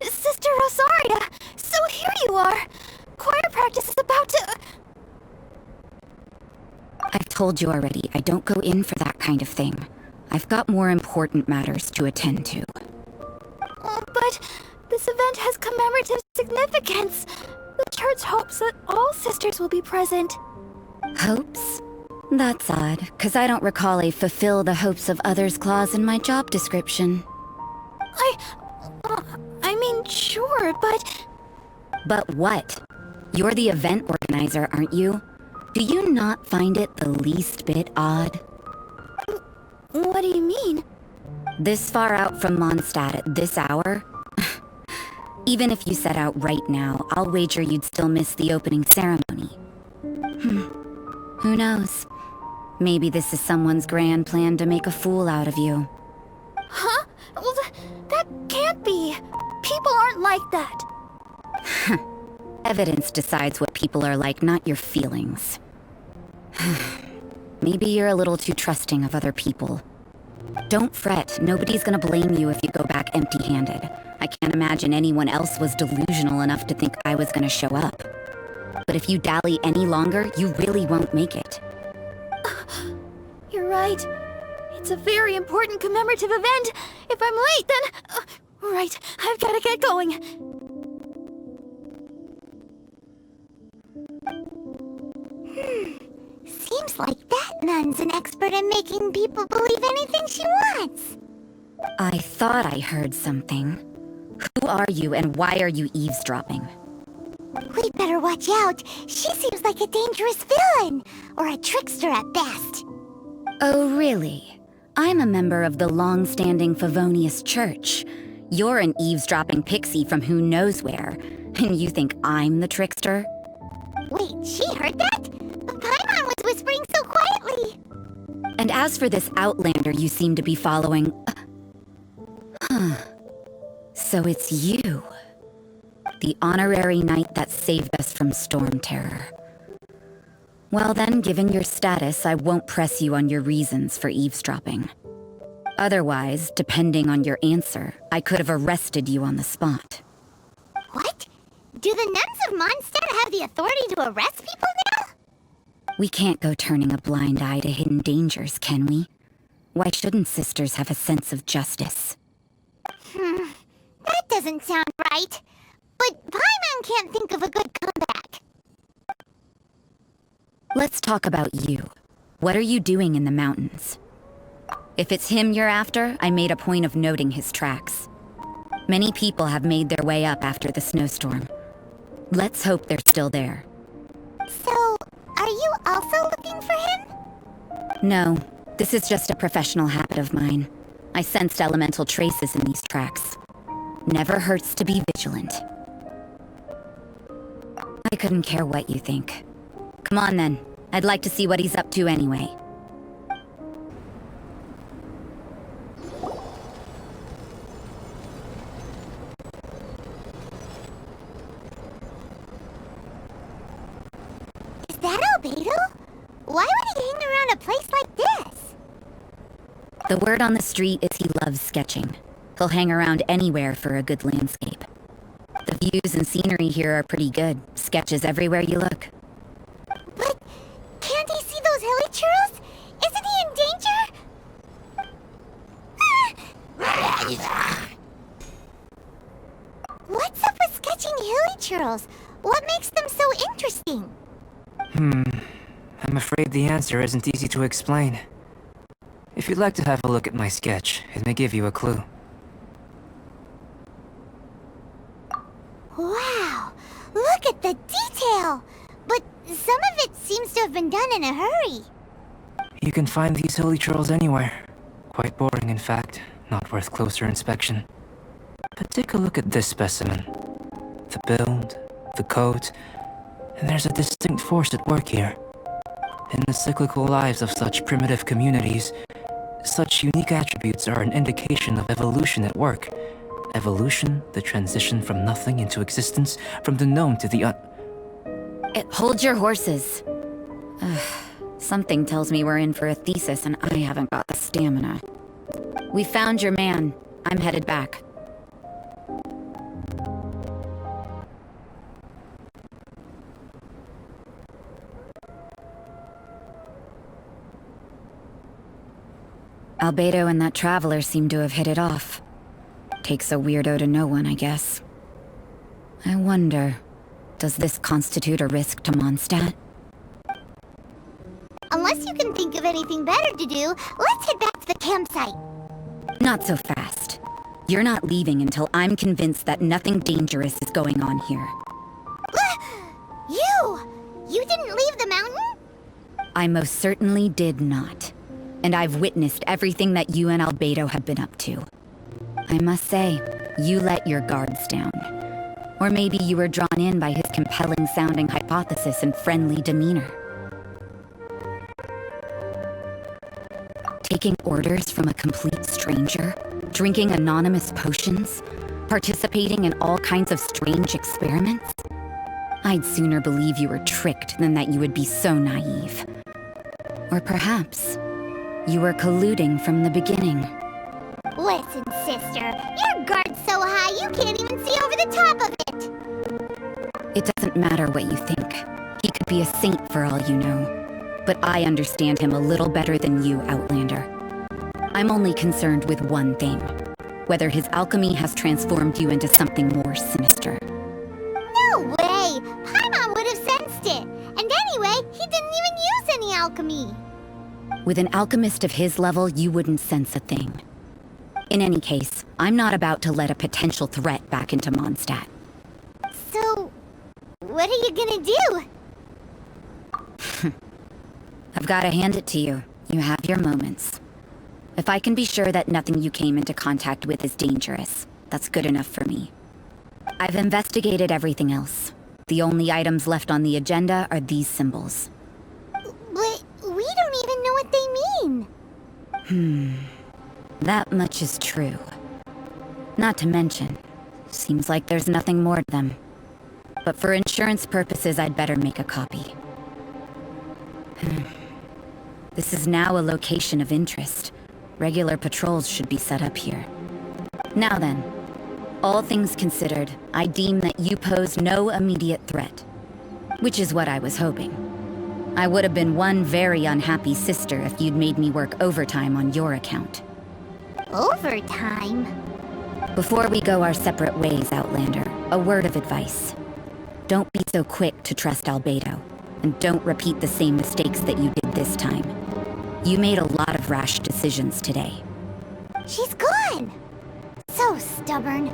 Sister Rosaria! So here you are! Choir practice is about to... I've told you already, I don't go in for that kind of thing. I've got more important matters to attend to. Oh, but this event has commemorative significance. The church hopes that all sisters will be present. Hopes? That's odd, because I don't recall a fulfill the hopes of others clause in my job description. I mean, sure, but... But what? You're the event organizer, aren't you? Do you not find it the least bit odd? What do you mean? This far out from Mondstadt at this hour? Even if you set out right now, I'll wager you'd still miss the opening ceremony. Who knows? Maybe this is someone's grand plan to make a fool out of you. Huh? Well, that can't be. People aren't like that. Evidence decides what people are like, not your feelings. Maybe you're a little too trusting of other people. Don't fret, nobody's gonna blame you if you go back empty-handed. I can't imagine anyone else was delusional enough to think I was gonna show up. But if you dally any longer, you really won't make it. You're right. It's a very important commemorative event. If I'm late, then... right, I've gotta get going. Seems like that nun's an expert in making people believe anything she wants. I thought I heard something. Who are you and why are you eavesdropping? We better watch out. She seems like a dangerous villain, or a trickster at best. Oh, really? I'm a member of the long-standing Favonius Church. You're an eavesdropping pixie from who knows where, and you think I'm the trickster? Wait, she heard that? The Paimon was whispering so quietly. And as for this outlander you seem to be following... So it's you. The honorary knight that saved us from storm terror. Well then, given your status, I won't press you on your reasons for eavesdropping. Otherwise, depending on your answer, I could have arrested you on the spot. What? Do the nuns of Mondstadt have the authority to arrest people now? We can't go turning a blind eye to hidden dangers, can we? Why shouldn't sisters have a sense of justice? That doesn't sound right. But Paimon can't think of a good comeback. Let's talk about you. What are you doing in the mountains? If it's him you're after, I made a point of noting his tracks. Many people have made their way up after the snowstorm. Let's hope they're still there. So, are you also looking for him? No, this is just a professional habit of mine. I sensed elemental traces in these tracks. Never hurts to be vigilant. I couldn't care what you think. Come on then. I'd like to see what he's up to anyway. Is that Albedo? Why would he hang around a place like this? The word on the street is he loves sketching. He'll hang around anywhere for a good landscape. The views and scenery here are pretty good. Sketches everywhere you look. But can't he see those hilly churros? Isn't he in danger? What's up with sketching hilly churros? What makes them so interesting? I'm afraid the answer isn't easy to explain. If you'd like to have a look at my sketch, it may give you a clue. Wow, look at the detail! But some of it seems to have been done in a hurry. You can find these hilly churls anywhere. Quite boring, in fact. Not worth closer inspection. But take a look at this specimen. The build, the coat, and there's a distinct force at work here. In the cyclical lives of such primitive communities, such unique attributes are an indication of evolution at work. Evolution, the transition from nothing into existence, from the known to the Hold your horses. Something tells me we're in for a thesis and I haven't got the stamina. We found your man. I'm headed back. Albedo and that traveler seem to have hit it off. Takes a weirdo to know one, I guess. I wonder, does this constitute a risk to Mondstadt? Unless you can think of anything better to do, let's head back to the campsite. Not so fast. You're not leaving until I'm convinced that nothing dangerous is going on here. You didn't leave the mountain? I most certainly did not. And I've witnessed everything that you and Albedo have been up to. I must say, you let your guards down. Or maybe you were drawn in by his compelling-sounding hypothesis and friendly demeanor. Taking orders from a complete stranger, drinking anonymous potions, participating in all kinds of strange experiments? I'd sooner believe you were tricked than that you would be so naive. Or perhaps, you were colluding from the beginning. Listen, sister, your guard's so high you can't even see over the top of it. It doesn't matter what you think. He could be a saint for all you know. But I understand him a little better than you, Outlander. I'm only concerned with one thing. Whether his alchemy has transformed you into something more sinister. No way! Paimon would have sensed it. And anyway, he didn't even use any alchemy. With an alchemist of his level, you wouldn't sense a thing. In any case, I'm not about to let a potential threat back into Mondstadt. So, what are you gonna do? I've gotta hand it to you. You have your moments. If I can be sure that nothing you came into contact with is dangerous, that's good enough for me. I've investigated everything else. The only items left on the agenda are these symbols. But we don't even know what they mean. That much is true. Not to mention, seems like there's nothing more to them. But for insurance purposes, I'd better make a copy. This is now a location of interest. Regular patrols should be set up here. Now then, all things considered, I deem that you pose no immediate threat. Which is what I was hoping. I would have been one very unhappy sister if you'd made me work overtime on your account. Overtime? Before we go our separate ways, Outlander, a word of advice. Don't be so quick to trust Albedo, and don't repeat the same mistakes that you did this time. You made a lot of rash decisions today. She's gone! So stubborn.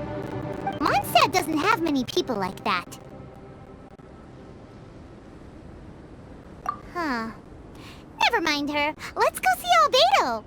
Mondstadt doesn't have many people like that. Huh. Never mind her. Let's go see Albedo!